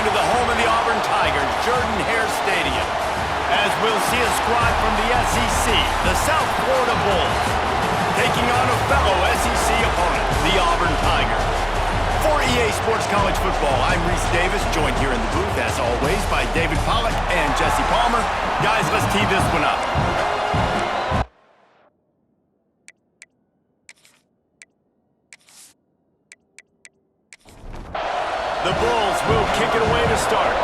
to the home of the Auburn Tigers, Jordan-Hare Stadium, as we'll see a squad from the SEC, the South Florida Bulls, taking on a fellow SEC opponent, the Auburn Tigers. For EA Sports College Football, I'm Reese Davis, joined here in the booth, as always, by David Pollack and Jesse Palmer. Guys, let's tee this one up. The Bulls will kick it away to start.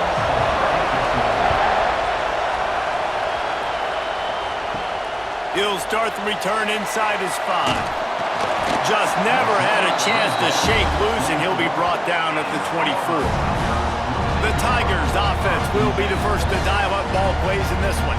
He'll start the return inside his 5. Just never had a chance to shake loose, and he'll be brought down at the 24. The Tigers' offense will be the first to dial up ball plays in this one.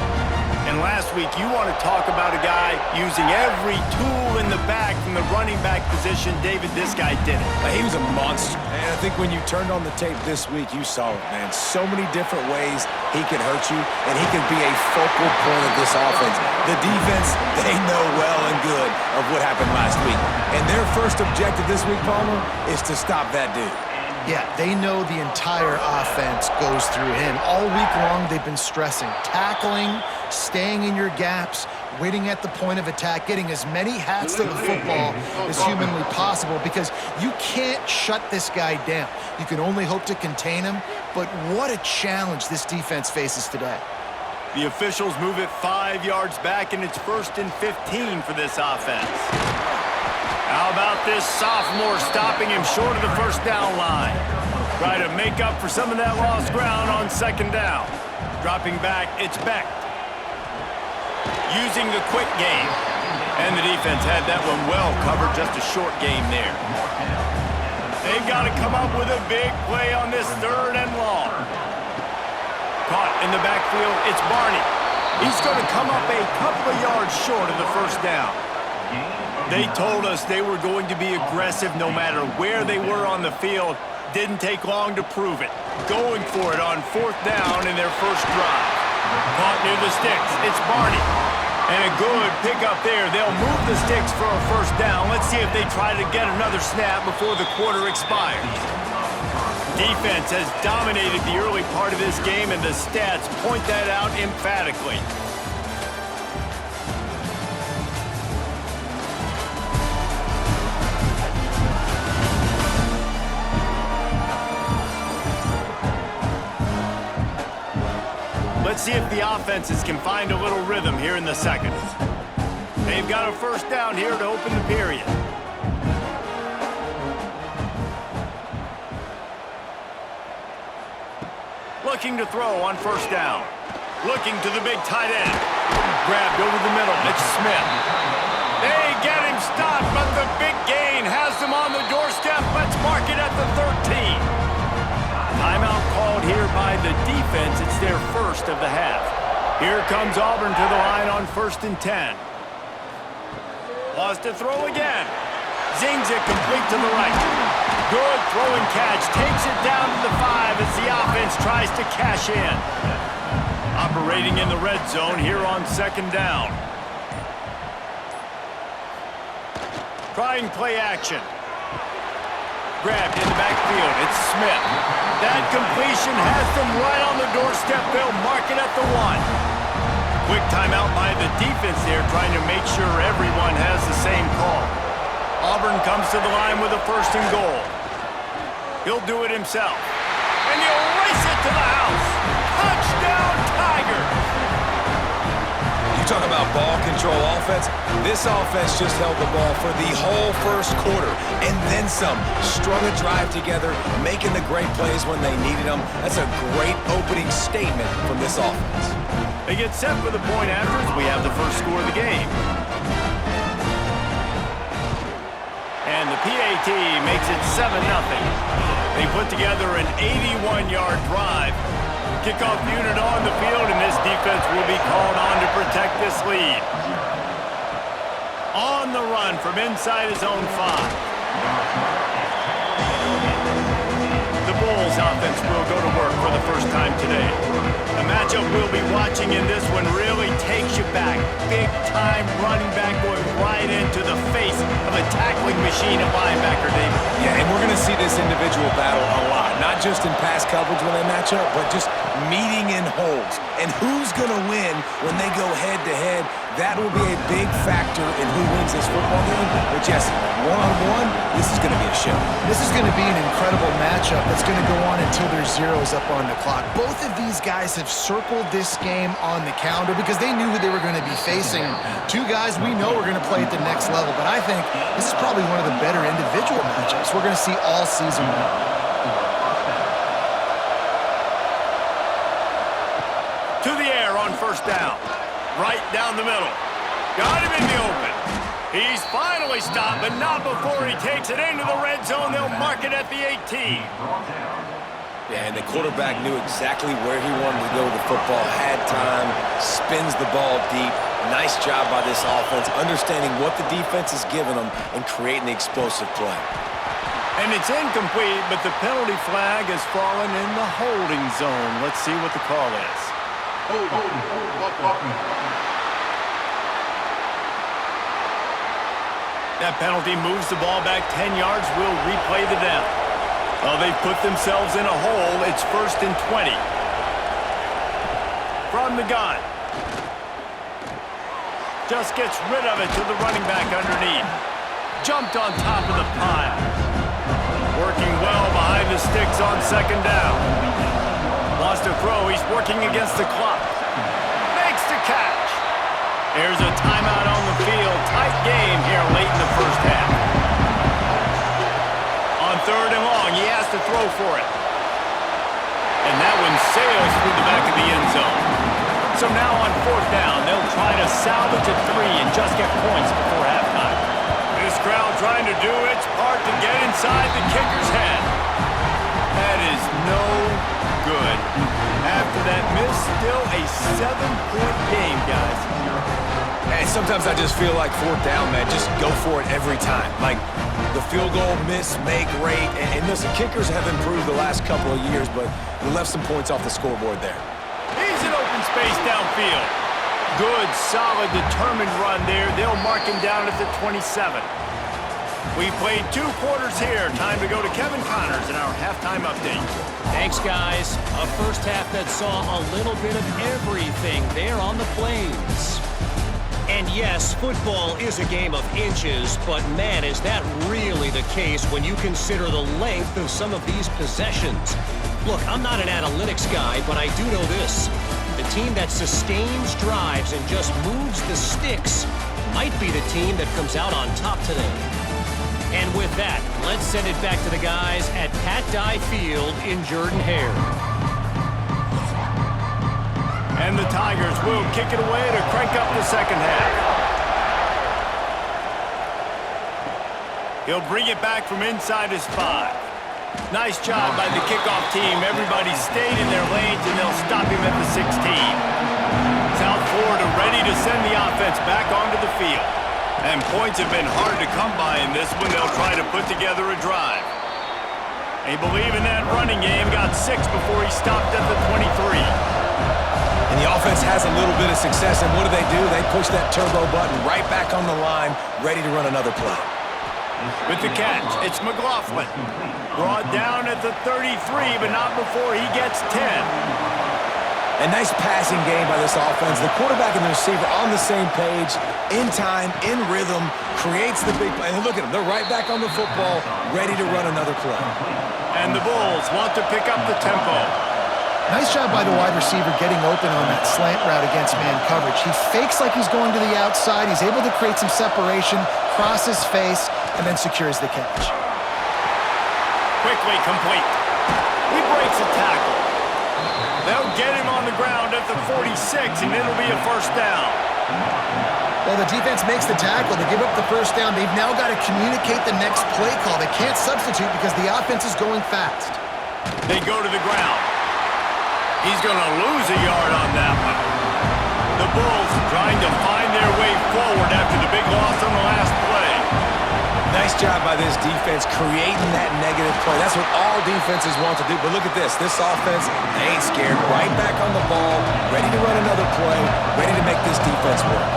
And last week, you want to talk about a guy using every tool in the bag from the running back position. David, this guy did it. He was a monster. And I think when you turned on the tape this week, you saw it, man. So many different ways he can hurt you, and he can be a focal point of this offense. The defense, they know well and good of what happened last week. And their first objective this week, Palmer, is to stop that dude. Yeah, they know the entire offense goes through him. All week long, they've been stressing. Tackling, staying in your gaps, waiting at the point of attack, getting as many hats to the football as humanly possible, because you can't shut this guy down. You can only hope to contain him, but what a challenge this defense faces today. The officials move it 5 yards back, and it's 1st and 15 for this offense. How about this sophomore stopping him short of the first down line? Try to make up for some of that lost ground on 2nd down. Dropping back, it's Beck. Using the quick game. And the defense had that one well covered, just a short game there. They've got to come up with a big play on this 3rd and long. Caught in the backfield, it's Barney. He's going to come up a couple of yards short of the first down. They told us they were going to be aggressive no matter where they were on the field. Didn't take long to prove it. Going for it on 4th down in their first drive. Caught near the sticks. It's Barney. And a good pickup there. They'll move the sticks for a first down. Let's see if they try to get another snap before the quarter expires. Defense has dominated the early part of this game, and the stats point that out emphatically. Let's see if the offenses can find a little rhythm here in the second. They've got a first down here to open the period. Looking to throw on 1st down. Looking to the big tight end. Grabbed over the middle. It's Smith. They get him stopped, but the big gain has them on the doorstep. Let's mark it at the 13. Timeout called here by the defense. It's their first of the half. Here comes Auburn to the line on 1st and 10. Lost to throw again. Zings it complete to the right. Good throw and catch. Takes it down to the 5 as the offense tries to cash in. Operating in the red zone here on 2nd down. Trying play action. Grabbed in the backfield. It's Smith. That completion has them right on the doorstep. They'll mark it at the 1. Quick timeout by the defense there, trying to make sure everyone has the same call. Auburn comes to the line with a 1st and goal. He'll do it himself. And he'll race it to the house. Touchdown, Tigers! You talk about ball control offense. This offense just held the ball for the whole first quarter and then some. Strung a drive together, making the great plays when they needed them. That's a great opening statement from this offense. They get set for the point after as we have the first score of the game. And the PAT makes it 7-0. They put together an 81-yard drive. Kickoff unit on the field, and this defense will be called on to protect this lead. On the run from inside his own 5. The Bulls offense will go to work for the first time today. The matchup we'll be watching in this one really takes you back. Big-time running back going right into the face of a tackling machine at linebacker, David. Yeah, and we're going to see this individual battle a lot. Not just in pass coverage when they match up, but just meeting in holes. And who's going to win when they go head-to-head, that will be a big factor in who wins this football game. But Jesse, one-on-one, this is going to be a show. This is going to be an incredible matchup that's going to go on until there's zeros up on the clock. Both of these guys have circled this game on the calendar because they knew who they were going to be facing. Two guys we know are going to play at the next level, but I think this is probably one of the better individual matchups we're going to see all season long. To the air on first down. Right down the middle. Got him in the open. He's finally stopped, but not before he takes it into the red zone. They'll mark it at the 18. Yeah, and the quarterback knew exactly where he wanted to go with the football, had time, spins the ball deep. Nice job by this offense, understanding what the defense is giving them and creating the explosive play. And it's incomplete, but the penalty flag has fallen in the holding zone. Let's see what the call is. That penalty moves the ball back 10 yards. We'll replay the down. Well, they've put themselves in a hole. It's 1st and 20. From the gun. Just gets rid of it to the running back underneath. Jumped on top of the pile. Working well behind the sticks on 2nd down. Wants to throw. He's working against the clock. Makes the catch. There's a timeout on the field. Tight game here late in the first half. On 3rd and long, he has to throw for it. And that one sails through the back of the end zone. So now on 4th down, they'll try to salvage a 3 and just get points before halftime. This crowd trying to do its part to get inside the kicker's head. That is no good. After that miss, still a 7-point game, guys. And sometimes I just feel like 4th down, man, just go for it every time. Like the field goal miss, make rate. And listen, kickers have improved the last couple of years, but we left some points off the scoreboard there. He's in open space downfield. Good, solid, determined run there. They'll mark him down at the 27. We played 2 quarters here. Time to go to Kevin Connors in our halftime update. Thanks, guys. A first half that saw a little bit of everything there on the plains. And yes, football is a game of inches, but man, is that really the case when you consider the length of some of these possessions. Look, I'm not an analytics guy, but I do know this. The team that sustains drives and just moves the sticks might be the team that comes out on top today. And with that, let's send it back to the guys at Pat Dye Field in Jordan-Hare. And the Tigers will kick it away to crank up the second half. He'll bring it back from inside his 5. Nice job by the kickoff team. Everybody stayed in their lanes, and they'll stop him at the 16. South Florida ready to send the offense back onto the field. And points have been hard to come by in this one. They'll try to put together a drive. They believe in that running game. Got 6 before he stopped at the 23. And the offense has a little bit of success, and what do? They push that turbo button right back on the line, ready to run another play. With the catch, it's McLaughlin. Brought down at the 33, but not before he gets 10. A nice passing game by this offense. The quarterback and the receiver on the same page, in time, in rhythm, creates the big play. And look at them, they're right back on the football, ready to run another play. And the Bulls want to pick up the tempo. Nice job by the wide receiver getting open on that slant route against man coverage. He fakes like he's going to the outside. He's able to create some separation, cross his face, and then secures the catch. Quickly complete. He breaks a tackle. They'll get him on the ground at the 46, and it'll be a first down. Well, the defense makes the tackle. They give up the first down. They've now got to communicate the next play call. They can't substitute because the offense is going fast. They go to the ground. He's going to lose a yard on that one. The Bulls trying to find their way forward after the big loss on the last play. Nice job by this defense creating that negative play. That's what all defenses want to do. But look at this. This offense, they ain't scared. Right back on the ball, ready to run another play, ready to make this defense work.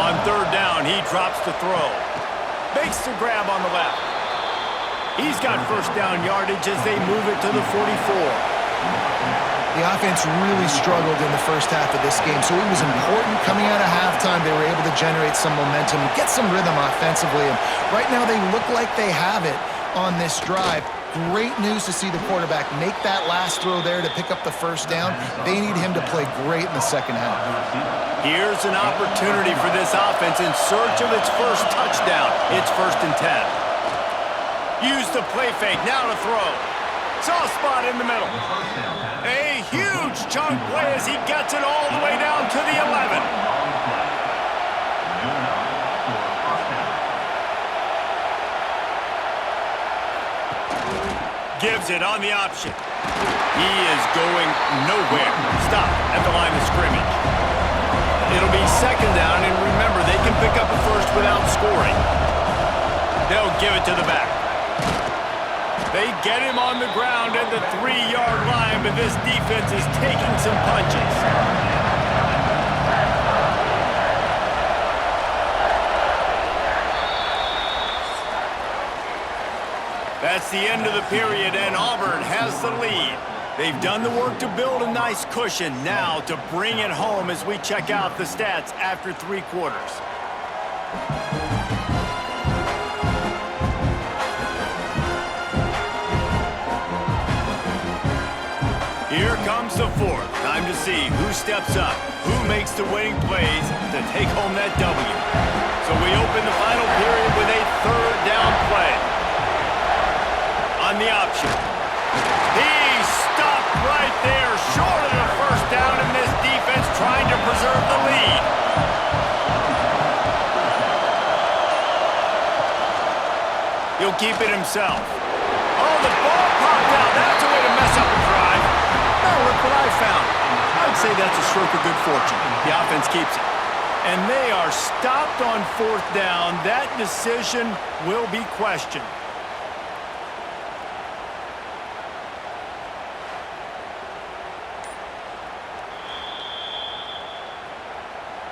On 3rd down, he drops to throw. Makes the grab on the left. He's got first down yardage as they move it to the 44. The offense really struggled in the first half of this game, so it was important coming out of halftime. They were able to generate some momentum and get some rhythm offensively. And right now they look like they have it on this drive. Great news to see the quarterback make that last throw there to pick up the first down. They need him to play great in the second half. Here's an opportunity for this offense in search of its first touchdown. It's 1st and 10. Use the play fake, now to throw. Soft spot in the middle. A huge chunk play as he gets it all the way down to the 11. Gives it on the option. He is going nowhere. Stop at the line of scrimmage. It'll be 2nd down, and remember, they can pick up a first without scoring. They'll give it to the back. They get him on the ground at the 3-yard line, but this defense is taking some punches. That's the end of the period, and Auburn has the lead. They've done the work to build a nice cushion. Now to bring it home as we check out the stats after 3 quarters. Here comes the 4th. Time to see who steps up, who makes the winning plays to take home that W. So we open the final period with a 3rd down play. On the option. He stopped right there, short of the first down, and this defense trying to preserve the lead. He'll keep it himself. Oh, the ball popped out. That's a way to mess up a drive. Now look what I found. I'd say that's a stroke of good fortune. The offense keeps it. And they are stopped on 4th down. That decision will be questioned.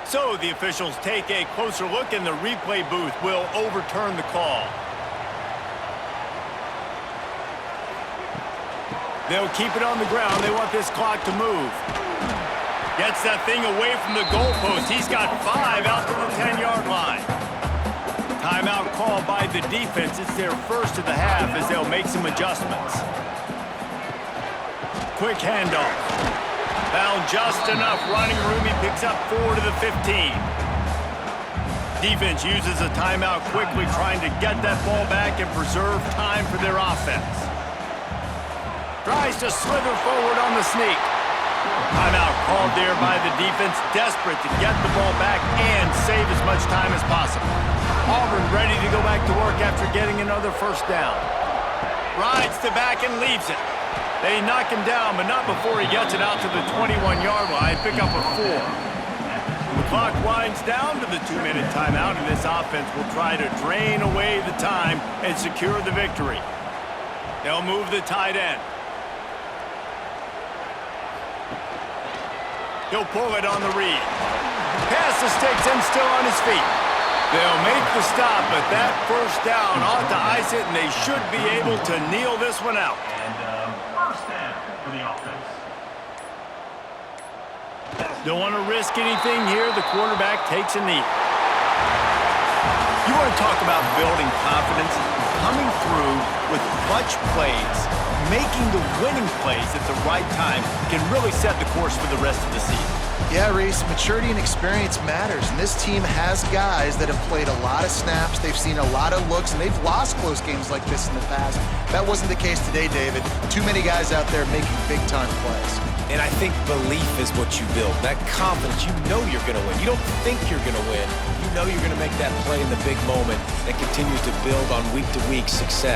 So the officials take a closer look, and the replay booth will overturn the call. They'll keep it on the ground. They want this clock to move. Gets that thing away from the goalpost. He's got 5 out to the 10-yard line. Timeout called by the defense. It's their first of the half as they'll make some adjustments. Quick handoff. Found just enough running room. He picks up 4 to the 15. Defense uses a timeout quickly, trying to get that ball back and preserve time for their offense. Tries to slither forward on the sneak. Timeout called there by the defense, desperate to get the ball back and save as much time as possible. Auburn ready to go back to work after getting another first down. Rides to back and leaves it. They knock him down, but not before he gets it out to the 21-yard line. Pick up a 4. The clock winds down to the 2-minute timeout, and this offense will try to drain away the time and secure the victory. They'll move the tight end. He'll pull it on the read. Pass the sticks and still on his feet. They'll make the stop, but that first down ought to ice it, and they should be able to kneel this one out. First down for the offense. Don't want to risk anything here. The quarterback takes a knee. You want to talk about building confidence? Coming through with clutch plays, making the winning plays at the right time can really set the course for the rest of the season. Yeah, Reese, maturity and experience matters, and this team has guys that have played a lot of snaps, they've seen a lot of looks, and they've lost close games like this in the past. That wasn't the case today, David. Too many guys out there making big-time plays. And I think belief is what you build. That confidence, you know you're going to win. You don't think you're going to win. You know you're going to make that play in the big moment that continues to build on week-to-week success.